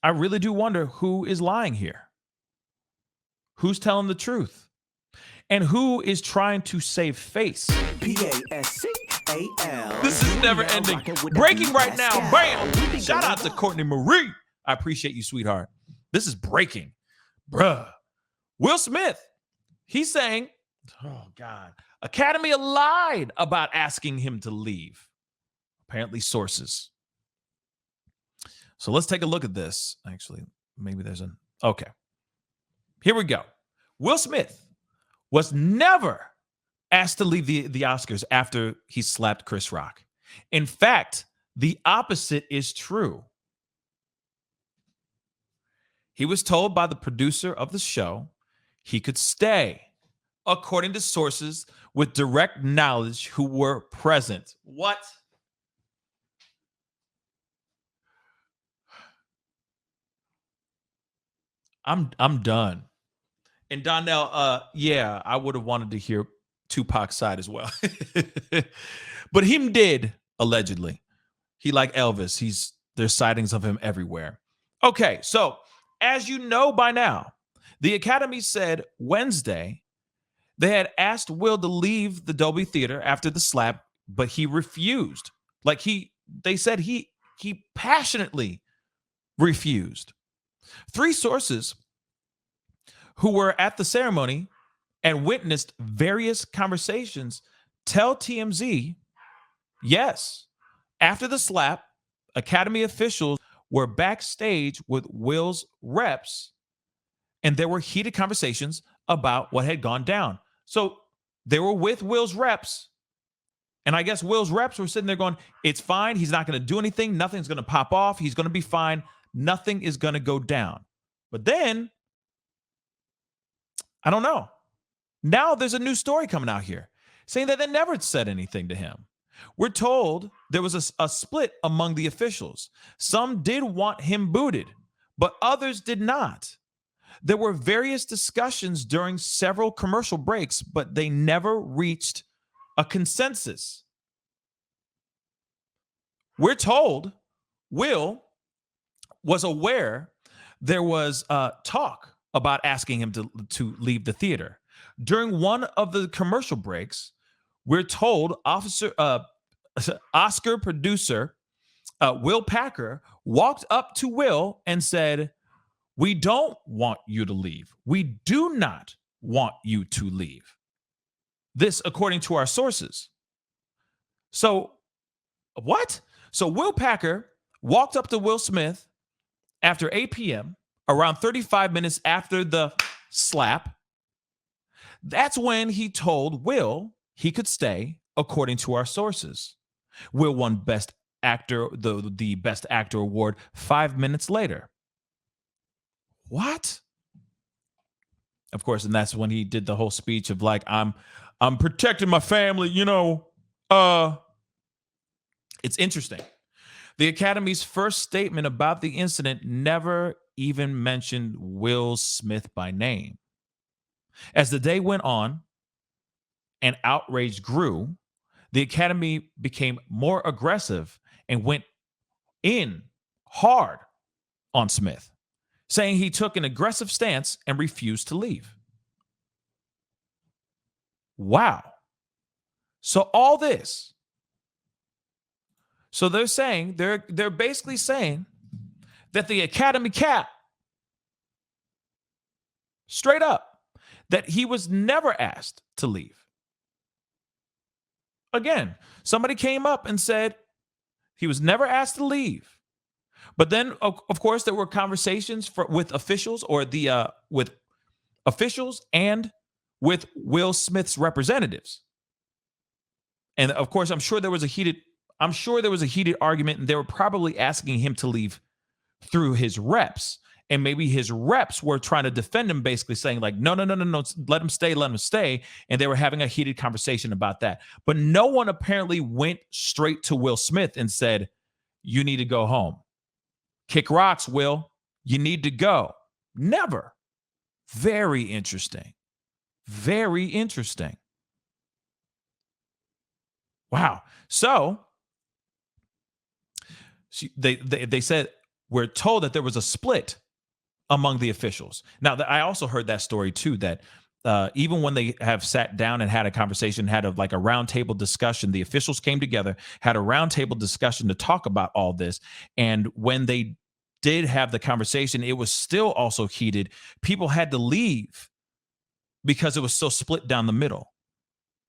I really do wonder who is lying here. Who's telling the truth? And who is trying to save face? Pascal. This is never ending. Breaking right now. Bam! Shout out to Courtney Marie. I appreciate you, sweetheart. This is breaking. Bruh. Will Smith, he's saying, oh God, Academy lied about asking him to leave. Apparently sources. So let's take a look at this. Actually, maybe there's an, okay. Here we go. Will Smith was never asked to leave the Oscars after he slapped Chris Rock. In fact, the opposite is true. He was told by the producer of the show he could stay, according to sources with direct knowledge who were present. What? I'm done. And Donnell, yeah, I would have wanted to hear Tupac's side as well. But him did, allegedly. He like Elvis. There's sightings of him everywhere. Okay, so as you know by now, the Academy said Wednesday they had asked Will to leave the Dolby Theater after the slap, but he refused. They said he passionately refused. 3 sources who were at the ceremony and witnessed various conversations tell TMZ, yes, after the slap, Academy officials were backstage with Will's reps, and there were heated conversations about what had gone down. So they were with Will's reps, and I guess Will's reps were sitting there going, it's fine. He's not going to do anything. Nothing's going to pop off. He's going to be fine. Nothing is going to go down. But then, I don't know. Now there's a new story coming out here saying that they never said anything to him. We're told there was a split among the officials. Some did want him booted, but others did not. There were various discussions during several commercial breaks, but they never reached a consensus. We're told Will was aware there was talk about asking him to leave the theater. During one of the commercial breaks, we're told Oscar producer Will Packer walked up to Will and said, "We don't want you to leave. We do not want you to leave." This according to our sources. So, what? So Will Packer walked up to Will Smith after 8 p.m., around 35 minutes after the slap. That's when he told Will he could stay, according to our sources. Will won Best Actor, the Best Actor award 5 minutes later. What? Of course, and that's when he did the whole speech of like, I'm protecting my family, It's interesting. The Academy's first statement about the incident never even mentioned Will Smith by name. As the day went on and outrage grew, the Academy became more aggressive and went in hard on Smith, saying he took an aggressive stance and refused to leave. Wow. So all this. So they're saying, they're basically saying that the Academy cap, straight up, that he was never asked to leave. Again, somebody came up and said he was never asked to leave. But then, of course, there were conversations with officials with officials and with Will Smith's representatives. And of course, I'm sure there was a heated argument, and they were probably asking him to leave through his reps. And maybe his reps were trying to defend him, basically saying like, no, let him stay. And they were having a heated conversation about that. But no one apparently went straight to Will Smith and said, you need to go home. Kick rocks, Will. You need to go. Never. Very interesting. Very interesting. Wow. So they said we're told that there was a split among the officials. Now, I also heard that story too, that even when they have sat down and had a conversation, had like a roundtable discussion, the officials came together, had a roundtable discussion to talk about all this. And when they did have the conversation, it was still also heated. People had to leave because it was so split down the middle.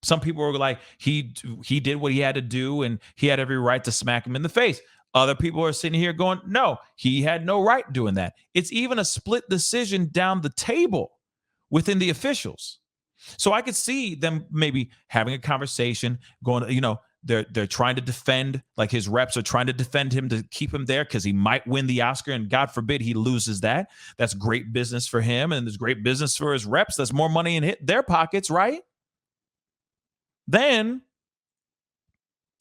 Some people were like, he did what he had to do, and he had every right to smack him in the face. Other people are sitting here going, no, he had no right doing that. It's even a split decision down the table within the officials. So I could see them maybe having a conversation, going, they're trying to defend, like his reps are trying to defend him to keep him there because he might win the Oscar, and God forbid he loses that. That's great business for him, and there's great business for his reps. That's more money in their pockets, right? Then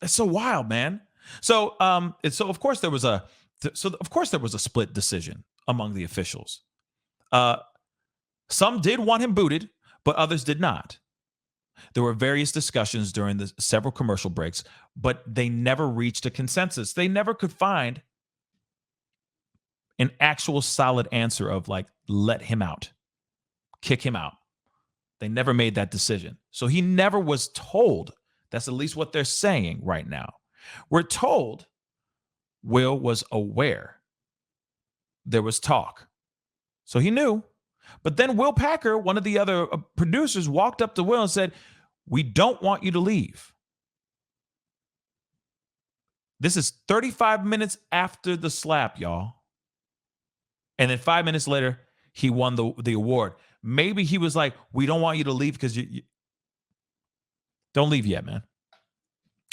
it's so wild, man. So of course there was a split decision among the officials. Some did want him booted, but others did not. There were various discussions during the several commercial breaks, but they never reached a consensus. They never could find an actual solid answer of like, let him out, kick him out. They never made that decision. So he never was told. That's at least what they're saying right now. We're told Will was aware there was talk. So he knew. But then Will Packer, one of the other producers, walked up to Will and said, we don't want you to leave. This is 35 minutes after the slap, y'all. And then 5 minutes later, he won the award. Maybe he was like, we don't want you to leave because you don't leave yet, man.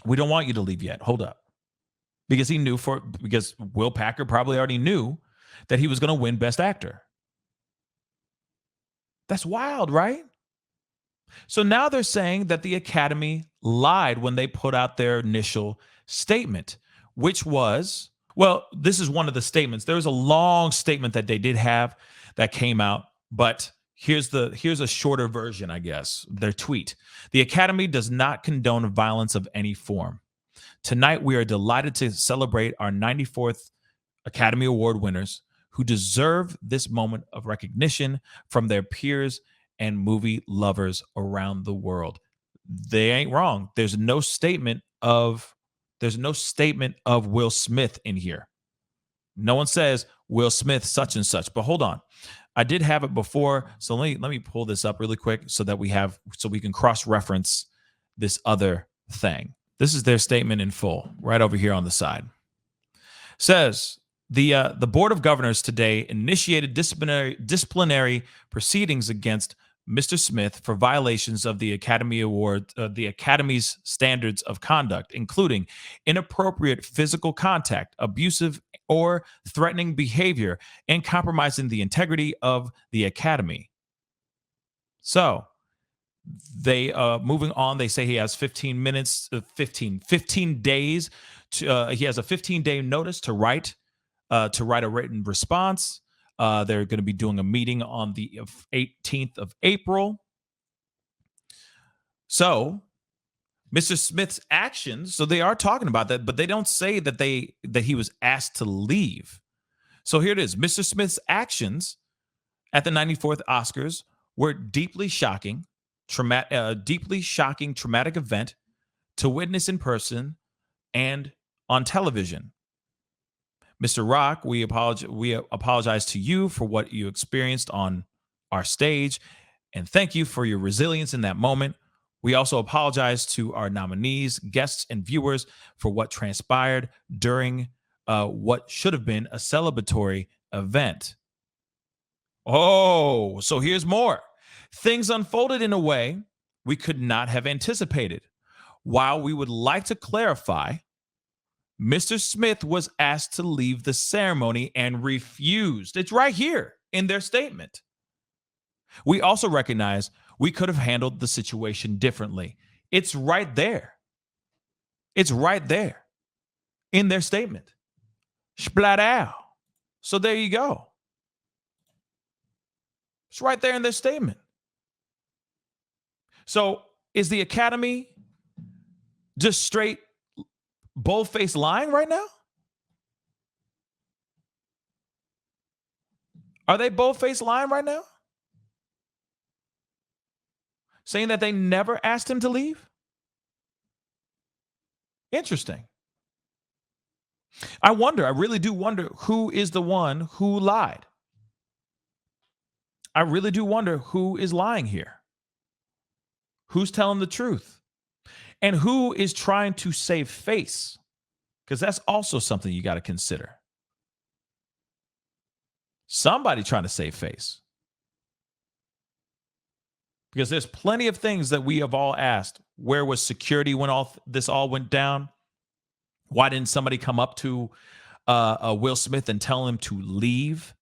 We don't want you to leave yet. Hold up. Because because Will Packer probably already knew that he was going to win Best Actor. That's wild, right? So now they're saying that the Academy lied when they put out their initial statement, which was, well, this is one of the statements. There was a long statement that they did have that came out, but here's a shorter version, I guess. Their tweet. The Academy does not condone violence of any form. Tonight, we are delighted to celebrate our 94th Academy Award winners who deserve this moment of recognition from their peers and movie lovers around the world. They ain't wrong. There's no statement of Will Smith in here. No one says Will Smith such and such. But hold on. I did have it before, so let me pull this up really quick so we can cross-reference this other thing. This is their statement in full, right over here on the side. Says the Board of Governors today initiated disciplinary proceedings against Mr. Smith for violations of the the Academy's standards of conduct, including inappropriate physical contact, abusive or threatening behavior, and compromising the integrity of the Academy. So they moving on, they say he has 15 days he has a 15-day notice to write a written response. They're going to be doing a meeting on the 18th of April. So Mr. Smith's actions, so they are talking about that, but they don't say that he was asked to leave. So here it is. Mr. Smith's actions at the 94th Oscars were deeply shocking, traumatic event to witness in person and on television. Mr. Rock, we apologize to you for what you experienced on our stage, and thank you for your resilience in that moment. We also apologize to our nominees, guests, and viewers for what transpired during what should have been a celebratory event. Oh, so here's more. Things unfolded in a way we could not have anticipated. While we would like to clarify, Mr. Smith was asked to leave the ceremony and refused. It's right here in their statement. We also recognize we could have handled the situation differently. It's right there. It's right there in their statement. Splat out. So there you go. It's right there in their statement. So is the Academy just straight bold-faced lying right now? Are they bold-faced lying right now? Saying that they never asked him to leave? Interesting. I really do wonder who is the one who lied. I really do wonder who is lying here. Who's telling the truth? And who is trying to save face? Because that's also something you got to consider. Somebody trying to save face. Because there's plenty of things that we have all asked. Where was security when this all went down? Why didn't somebody come up to Will Smith and tell him to leave?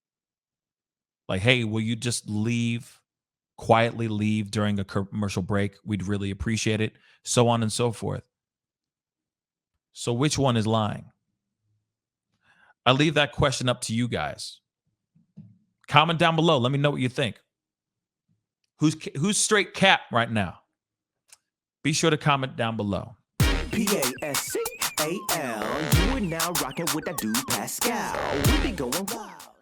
Like, hey, will you just leave, quietly leave during a commercial break? We'd really appreciate it. So on and so forth. So which one is lying? I leave that question up to you guys. Comment down below. Let me know what you think. Who's straight cap right now? Be sure to comment down below. Pascal, you are now rocking with that dude Pascal. We be going wild.